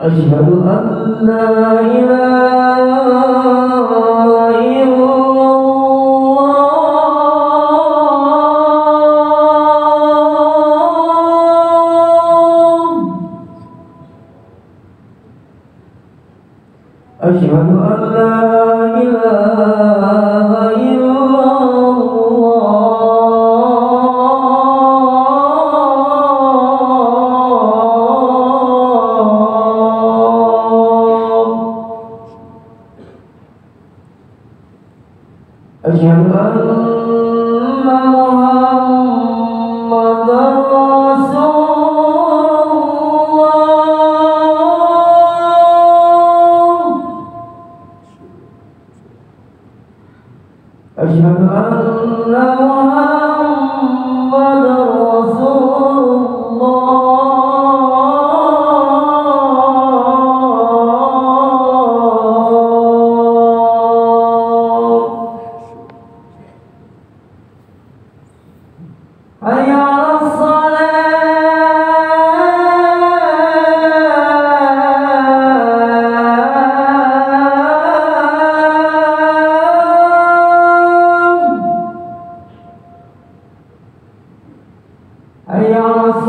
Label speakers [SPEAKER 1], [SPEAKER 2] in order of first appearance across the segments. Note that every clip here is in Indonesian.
[SPEAKER 1] Asyhadu an la ilaha illallah. Asyhadu an la ilaha Asyhadu anna Muhammadar Rasulullah. Asyhadu anna Muhammadar Rasulullah. Hayya 'alas salat. Hayya 'alas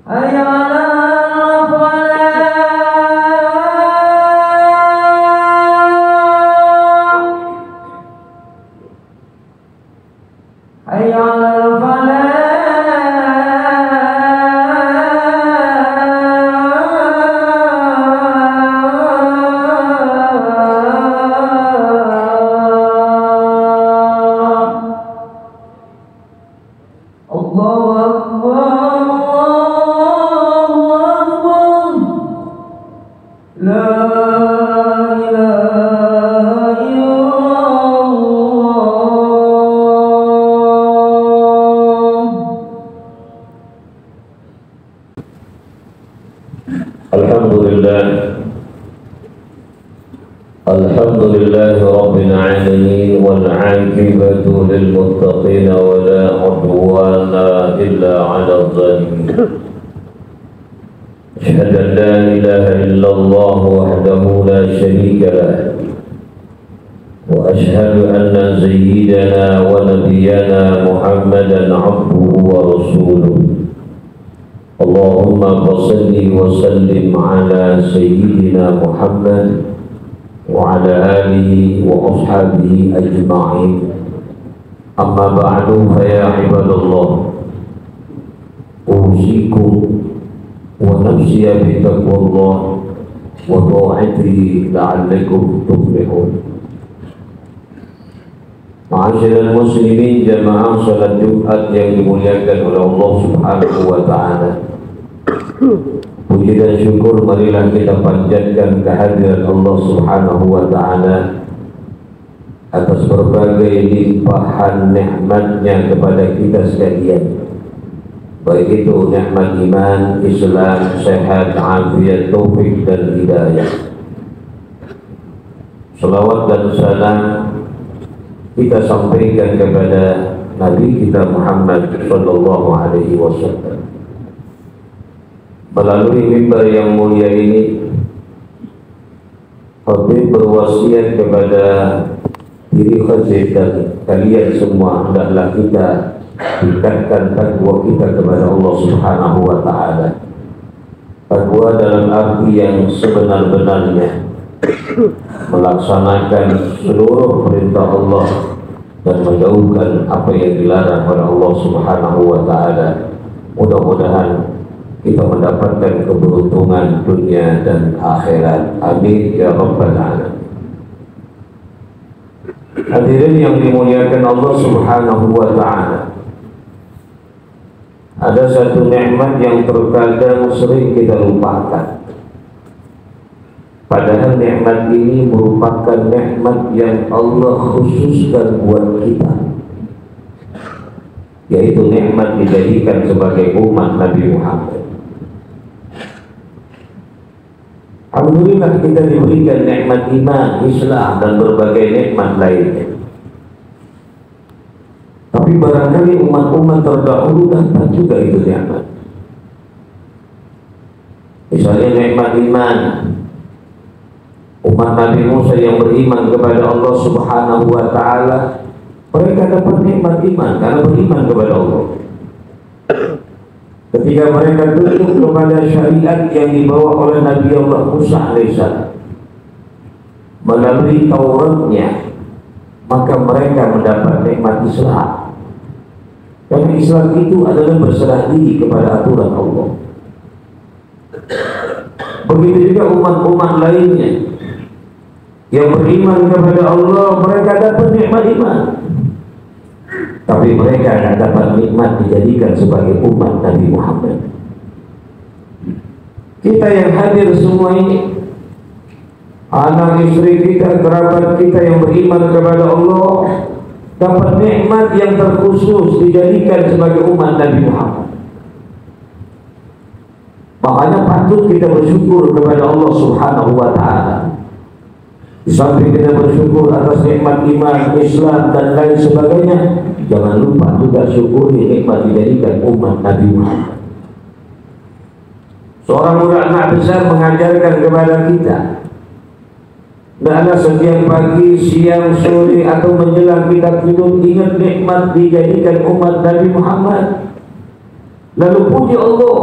[SPEAKER 1] Hayya 'alal falah. Hayya 'alal falah. Allahu Akbar. La ilaha illallah.
[SPEAKER 2] Alhamdulillah rabbil alamin wal 'aqibatu lil muttaqin wa la 'udwana illa 'alal zalimin. Asyhadu an la ilaha illallah wahdahu la syarika lah wa asyhadu anna sayyidana wa nabiyyana Muhammadan 'abduhu wa rasuluhu. Allahumma shalli wa sallim ala sayyidina Muhammad wa ala alihi wa ashabihi ajma'in. Amma ba'du, fa ya ibadallah, usikum wa nafsiya bi taqwallah wa ta'atihi la'allakum tuflihun. Ma'asyiral muslimin, jamaah salat Jumat yang dimuliakan oleh Allah Subhanahu wa ta'ala. Puji dan syukur marilah kita panjatkan kehadiran Allah Subhanahu wa ta'ala atas berbagai limpahan nikmatnya kepada kita sekalian, baik itu nikmat iman, Islam, sehat, afiat, taufik dan hidayah. Salawat dan salam kita sampaikan kepada Nabi kita Muhammad sallallahu alaihi wasallam. Melalui mimbar yang mulia ini, Habib berwasiat kepada diri khatib dan kalian semua, hendaklah kita tingkatkan takwa kita kepada Allah Subhanahu wa ta'ala. Takwa dalam arti yang sebenar-benarnya, melaksanakan seluruh perintah Allah dan menjauhkan apa yang dilarang oleh Allah Subhanahu wa ta'ala. Mudah-mudahan kita mendapatkan keberuntungan dunia dan akhirat. Amin ya rabbal alamin. Hadirin yang dimuliakan Allah Subhanahu wa ta'ala, ada Ada satu nikmat yang terkadang sering kita lupakan. Padahal nikmat ini merupakan nikmat yang Allah khususkan buat kita, yaitu nikmat dijadikan sebagai umat Nabi Muhammad. Alhamdulillah kita diberikan nikmat iman, Islam, dan berbagai nikmat lainnya. Tapi barangkali umat-umat terdahulu dapat juga itu nikmat. Misalnya nikmat iman. Umat Nabi Musa yang beriman kepada Allah Subhanahu wa Ta'ala, mereka dapat nikmat iman karena beriman kepada Allah. Ketika mereka tunduk kepada syariat yang dibawa oleh Nabi Allah Musa alaihissalam melalui Tauratnya, maka mereka mendapat nikmat Islam. Karena Islam itu adalah berserah diri kepada aturan Allah. Begitu juga umat-umat lainnya yang beriman kepada Allah, mereka dapat nikmat iman. Tapi mereka tidak dapat nikmat dijadikan sebagai umat Nabi Muhammad. Kita yang hadir semua ini, anak istri kita, kerabat kita yang beriman kepada Allah, dapat nikmat yang terkhusus dijadikan sebagai umat Nabi Muhammad. Makanya patut kita bersyukur kepada Allah Subhanahu wa Ta'ala. Di samping kita bersyukur atas nikmat iman, Islam, dan lain sebagainya, jangan lupa juga syukuri nikmat dijadikan umat Nabi Muhammad. Seorang ulama besar mengajarkan kepada kita, hendaklah setiap pagi, siang, sore, atau menjelang kita tidur, ingat nikmat dijadikan umat Nabi Muhammad. Lalu puji Allah,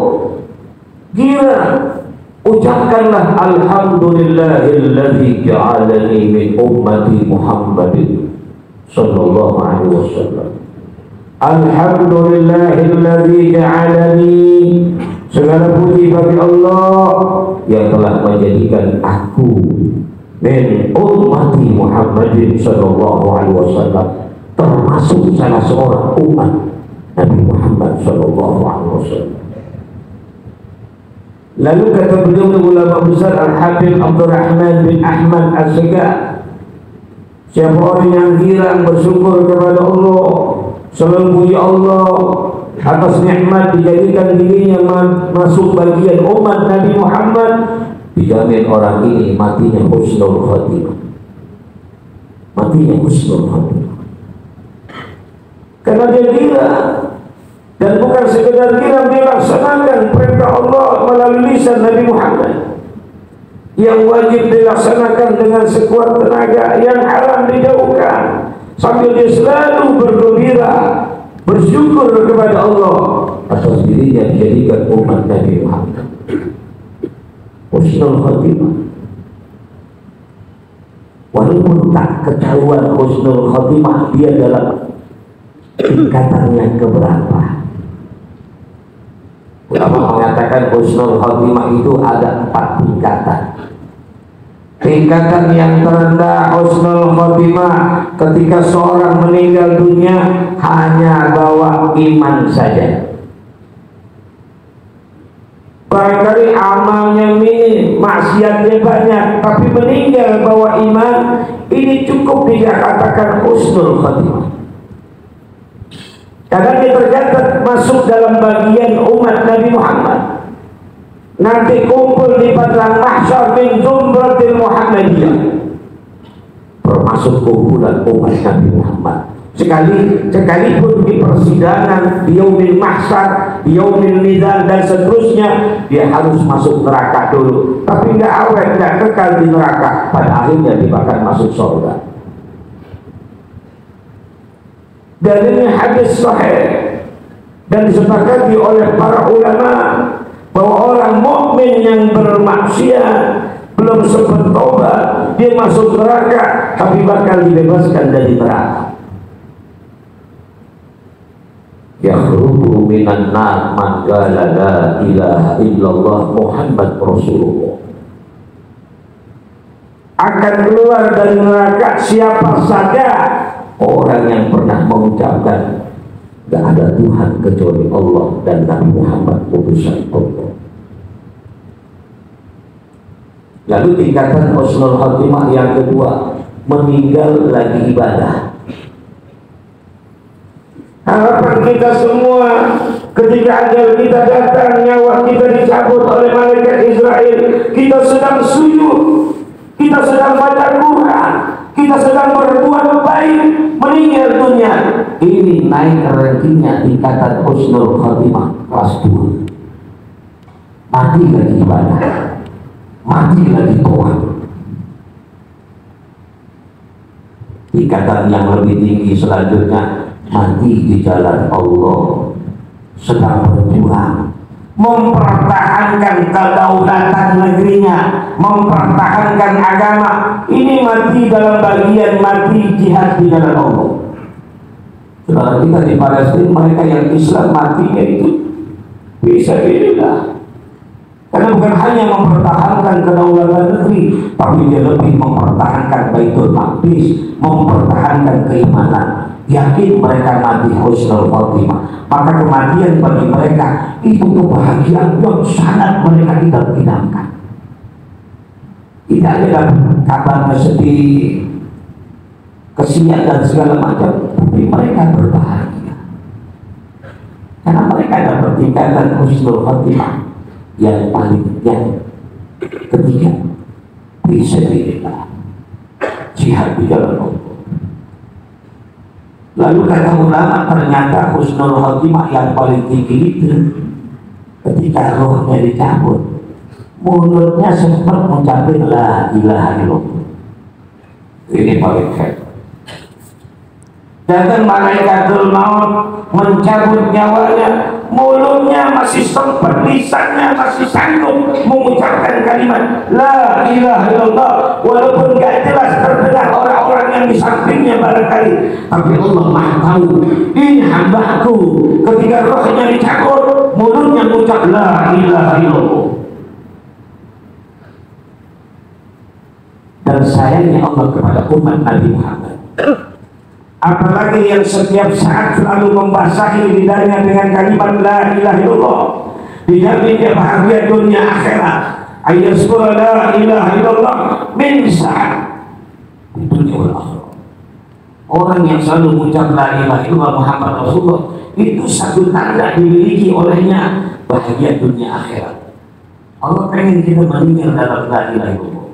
[SPEAKER 2] kira ucapkanlah alhamdulillahilladzi ja'alani min ummati Muhammadin sallallahu alaihi wasallam. Alhamdulillahilladzi ja'alani, segala puji bagi Allah yang telah menjadikan aku min ummati Muhammadin sallallahu alaihi wasallam, termasuk salah seorang umat Nabi Muhammad sallallahu alaihi wasallam. Lalu kata beliau ulama besar Al-Habib Abdurrahman bin Ahmad As-Segaf, siapa orang yang girang bersyukur kepada Allah, selalu puji Allah atas nikmat dijadikan dirinya masuk bagian umat Nabi Muhammad, dijamin orang ini matinya husnul khatimah. Matinya husnul khatimah. Karena dia girang. Dan bukan sekedar girang, dia laksanakan perintah Allah melalui lisan Nabi Muhammad yang wajib dilaksanakan dengan sekuat tenaga, yang haram dijauhkan, sambil dia selalu bergembira bersyukur kepada Allah atas dirinya dijadikan umat Nabi Muhammad. Husnul khatimah. Walaupun tak ketahuan husnul khatimah dia dalam tingkatan yang keberapa. Ulama mengatakan husnul khatimah itu ada 4 tingkatan. Tingkatan yang terendah husnul khatimah ketika seorang meninggal dunia hanya bawa iman saja. Barangkali amalnya minim, maksiatnya banyak, tapi meninggal bawa iman, ini cukup dikatakan husnul khatimah. Karena dia tercatat masuk dalam bagian umat Nabi Muhammad. Nanti kumpul di padang mahsyar min zumratil Muhammadiyah, termasuk kumpulan umat Nabi Muhammad. Sekalipun di persidangan, di yaumil mahsyar, di yaumil mizan dan seterusnya, dia harus masuk neraka dulu. Tapi nggak awet, nggak kekal di neraka. Pada akhirnya dia akan masuk surga. Dan ini hadis sahih dan disepakati oleh para ulama bahwa orang mukmin yang bermaksiat belum sempat taubat, dia masuk neraka, tapi bakal dibebaskan dari neraka. Yakhruju minan nar man qala la ilaha illallah Muhammad Rasulullah. Akan keluar dari neraka siapa saja orang yang pernah mengucapkan Gak ada Tuhan kecuali Allah dan Nabi Muhammad utusan Allah. Lalu tingkatan husnul khatimah yang kedua, meninggal lagi ibadah.
[SPEAKER 3] Harapan kita semua ketika ajal kita datang, nyawa kita dicabut oleh malaikat Israel, kita sedang sujud, kita sedang baca Quran, kita sedang berbuat baik, meninggal dunia. Ini naik rankingnya tingkatan husnul khatimah kelas 2. Mati lagi ibadah, mati lagi toat. Tingkatan yang lebih tinggi selanjutnya, mati di jalan Allah, sedang berjuang mempertahankan kedaulatan negerinya, mempertahankan agama. Ini mati dalam bagian mati jihad di jalan Allah. Saudara kita di Palestina, mereka yang Islam matinya itu bisa beda. Karena bukan hanya mempertahankan kedaulatan negeri, tapi dia lebih mempertahankan Baitul Maqdis, mempertahankan keimanan. Yakin mereka mati husnul khatimah, maka kematian bagi mereka itu kebahagiaan yang sangat mereka tidak idamkan. Tidak ada kabarnya sedih, kesian dan segala macam, tapi mereka berbahagia karena mereka dapat tingkatan husnul khatimah yang paling ketiga, fisabilillah, jihad di jalan Allah. Lalu kata ulama, ternyata husnul khatimah yang paling tinggi itu ketika rohnya dicabut, mulutnya sempat mencapai la ilaha illallah. Ini paling hebat. Datang malaikatul maut mencabut nyawanya, mulutnya masih sempat, lisannya masih sanggup mengucapkan kalimat la ilaha illallah, walaupun gak jelas terdengar orang-orang yang di sampingnya barangkali, tapi Allah Maha tahu ini hambaku. Ketika rohnya dicabut, mulutnya mengucap la ilaha illallah. Dan sayangnya Allah kepada umat Nabi Muhammad, apalagi yang setiap saat selalu membasahi lidahnya dengan kalimat la ilaha illallah, dijamin dia bahagia dunia akhirat. Ayaskura la ilaha illallah min saat di dunia wal akhirat. Orang yang selalu mengucap la ilaha illallah Muhammad Rasulullah, itu satu tanda dimiliki olehnya bahagia dunia akhirat. Allah pengen kita meninggal dalam la ilaha illallah,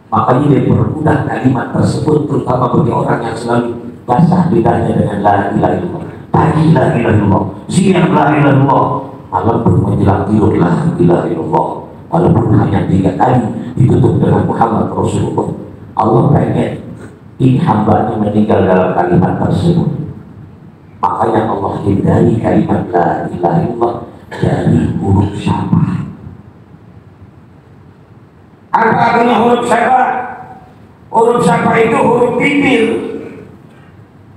[SPEAKER 3] makanya dia permudah kalimat tersebut, terutama bagi orang yang selalu basah lidahnya dengan la ilaha illallah. Pagi la ilaha illallah, siang la ilaha illallah, malam pun menjelang tidur la ilaha illallah, walaupun hanya 3 kali ditutup dengan Muhammad Rasulullah. Allah pengen ini hambanya meninggal dalam kalimat tersebut. Makanya Allah hindari kalimat la ilaha illallah dari huruf syafah. Apa artinya huruf syafah? Huruf syafah itu huruf bibir,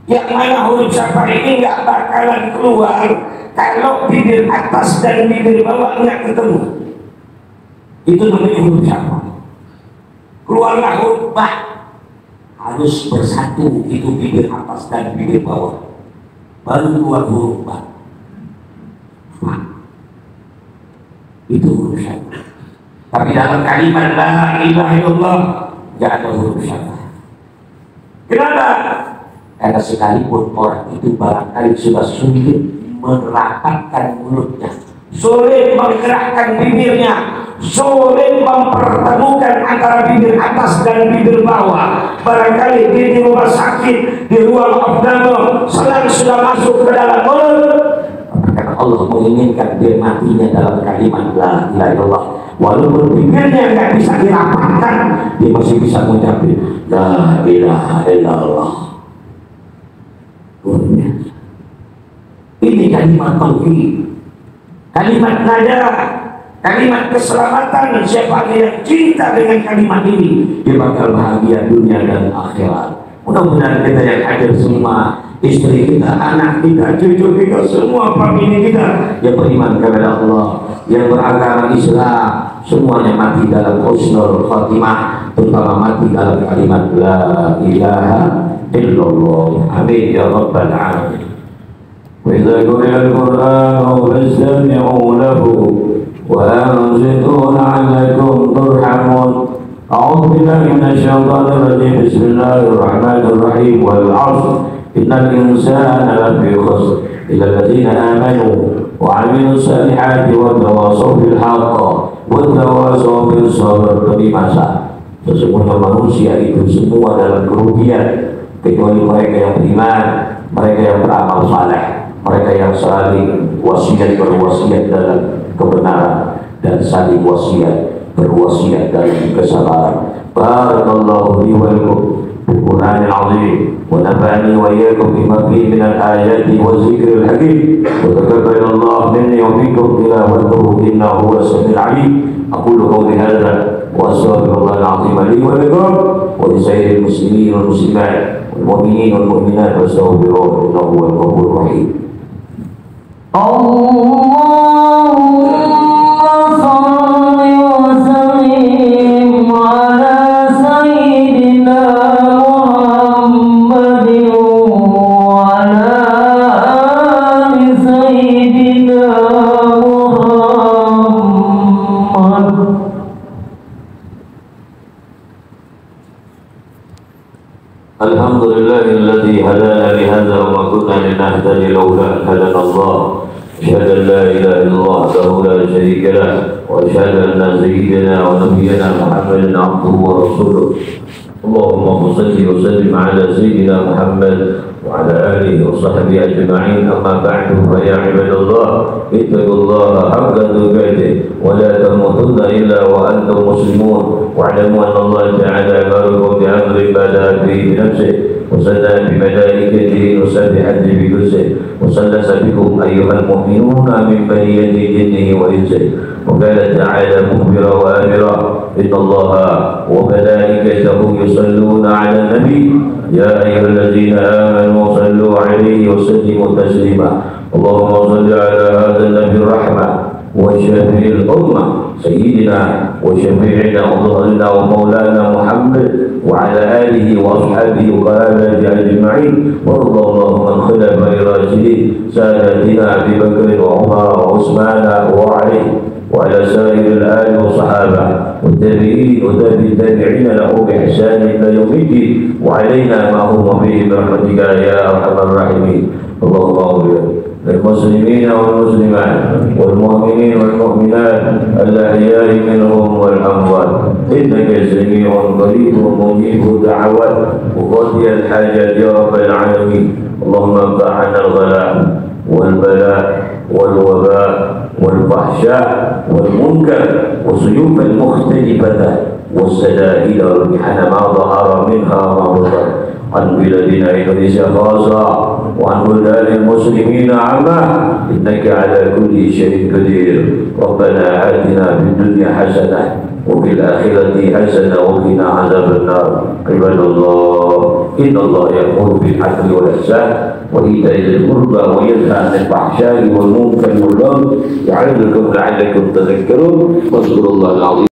[SPEAKER 3] yang mana huruf syafah ini nggak bakalan keluar kalau bibir atas dan bibir bawah nggak ketemu. Itu namanya huruf syafah. Keluarlah huruf ba, harus bersatu itu bibir atas dan bibir bawah, baru keluar huruf ba. Itu huruf syafah. Tapi dalam kalimat la ilaha illallah nggak ada huruf syafah. Kenapa? Karena sekalipun orang itu barangkali sudah sulit merapatkan mulutnya, sulit menggerakkan bibirnya, sulit mempertemukan antara bibir atas dan bibir bawah, barangkali di rumah sakit, di ruang opname, selang sudah masuk ke dalam mulut, karena Allah menginginkan dia matinya dalam kalimat la ilaha illallah. Walaupun bibirnya nggak bisa dirapatkan, dia masih bisa mengucapkan la ilaha illallah. Ini kalimat tauhid, kalimat najah, kalimat keselamatan. Siapa yang cinta dengan kalimat ini, dia bakal bahagia dunia dan akhirat. Mudah-mudahan kita yang hadir semua, istri kita, anak kita, cucu kita, semua famili kita yang beriman kepada Allah, yang beragama Islam, semuanya mati dalam husnul khatimah, terutama mati dalam kalimat la ilaha illallah. Amin ya rabbal alamin.
[SPEAKER 2] وإذا قرئ القرآن فاستمعوا له وأنصتوا لعلكم ترحمون. أعوذ بالله من الشيطان الرجيم. بسم الله الرحمن الرحيم. والعصر إن الإنسان لفي خسر إلا الذين آمنوا وعملوا الصالحات وتواصوا بالحق وتواصوا بالصبر. Demi masa sesungguhnya manusia itu semua dalam kerugian kecuali mereka yang beriman, mereka yang beramal saleh, mereka yang saling wasiat berwasiat dalam kebenaran dan saling wasiat berwasiat dalam kesabaran. Barakallahu li wa lakum bil Qur'anil azim wa nafa'ani wa iyyakum bima fihi min al-ayati wa dzikril hakim wa taqabbalallahu minni wa minkum tilawatahu innahu huwas samiul alim. Aqulu qawli hadza wa astaghfirullahal azim li wa lakum wa li sairil muslimin wal muslimat wal mu'minin wal mu'minat wastaghfiruhu innahu huwal ghafurur rahim.
[SPEAKER 1] Allahumma salli wa sallim ala sayyidina Muhammadin wa ala ali sayyidina Muhammad.
[SPEAKER 2] Alhamdulillahilladzi hadana li hadza wa ma kunna linahtadiya laula an hadana Allah. أشهد أن لا إله إلا الله وحده لا شريك له وأشهد أن سيدنا ونبينا محمدا عبده ورسوله. اللهم صل وسلم على سيدنا محمد وعلى آله وصحبه أجمعين. أما بعد فيا عباد الله اتقوا الله حق تقاته ولا تموتن إلا وأنتم مسلمون واعلموا أن الله تعالى أمركم بأمر بدأ به بنفسه وسنى بملائكته وسبحت بجزءه وسلس بكم أيها المؤمنون من بنية جنه وإنسه. وقال تعالى مخبرا وآمرا إن الله وملائكته يصلون على النبي يا أيها الذين آمنوا صلوا عليه وسلموا تسليما. اللهم صل على هذا النبي الرحمة وشفيع الأمة سيدنا وشفيعنا وظهرنا ومولانا محمد وعلى آله وأصحابه وآله أجمعين. وارض اللهم عن خلفاء الراشدين سادتنا أبي بكر وعمر وعثمان وعلي وعلى سائر الآل والصحابة والتابعين وتابع التابعين له بإحسان إلى يوم الدين وعلينا ما هم به برحمتك يا أرحم الراحمين. اللهم اغفر للمسلمين والمسلمات والمؤمنين والمؤمنات الأحياء منهم والأموات إنك سميع قريب مجيب الدعوات وقاضي الحاجات يا رب العالمين. اللهم ارفع عنا الغلاء والبلاء والوباء والفحشاء والمنكر والسيوف المختلفة والسدائل والمحن ما ظهر منها وما بطن عن بلادنا إندونيسيا خاصة وعن بلدان المسلمين عامة إنك على كل شيء قدير. ربنا آتنا في الدنيا حسنة وفي الآخرة حسنة وقنا عذاب النار. عباد الله إن الله يأمر بالعدل والإحسان وإيتاء ذي القربى وينهى عن الفحشاء والمنكر والبغي يعظكم لعلكم تذكرون. واذكروا الله العظيم.